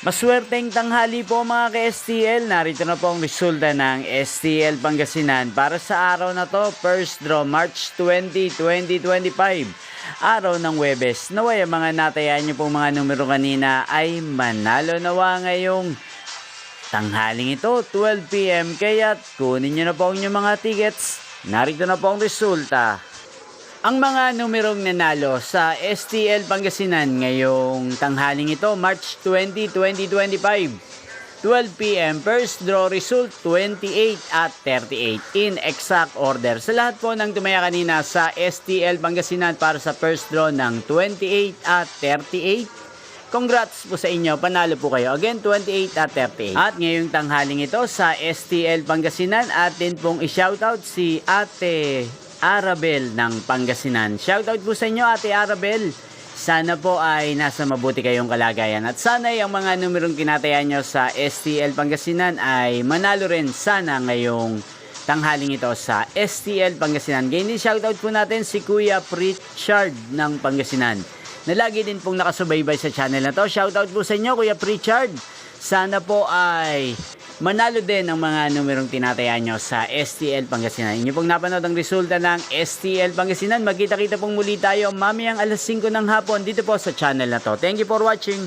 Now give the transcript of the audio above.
Maswerteng tanghali po mga ka-STL. Narito na po ang resulta ng STL Pangasinan para sa araw na to, first draw March 20, 2025. Araw ng Huwebes. Naway ang mga natayaan nyo pong mga numero kanina ay manalo nawa ngayong tanghaling ito, 12 PM. Kaya kunin nyo na po ang inyong mga tickets. Narito na po ang resulta. Ang mga numerong nanalo sa STL Pangasinan ngayong tanghaling ito, March 20, 2025. 12 PM, first draw result 28 at 38 in exact order. Sa lahat po ng tumaya kanina sa STL Pangasinan para sa first draw ng 28 at 38. Congrats po sa inyo, panalo po kayo. Again, 28 at 38. At ngayong tanghaling ito sa STL Pangasinan, atin pong i-shoutout si Ate Arabel ng Pangasinan. Shoutout po sa inyo, Ate Arabel. Sana po ay nasa mabuti kayong kalagayan. At sana ay ang mga numerong tinatayan nyo sa STL Pangasinan ay manalo rin sana ngayong tanghaling ito sa STL Pangasinan. Ganyan din shoutout po natin si Kuya Pritchard ng Pangasinan, na lagi din pong nakasubaybay sa channel na to. Shoutout po sa inyo, Kuya Pritchard. Sana po ay manalo din ang mga numerong tinatayan nyo sa STL Pangasinan. Inyo pong napanood ang resulta ng STL Pangasinan. Magkita-kita pong muli tayo mamayang alas 5 ng hapon dito po sa channel na to. Thank you for watching.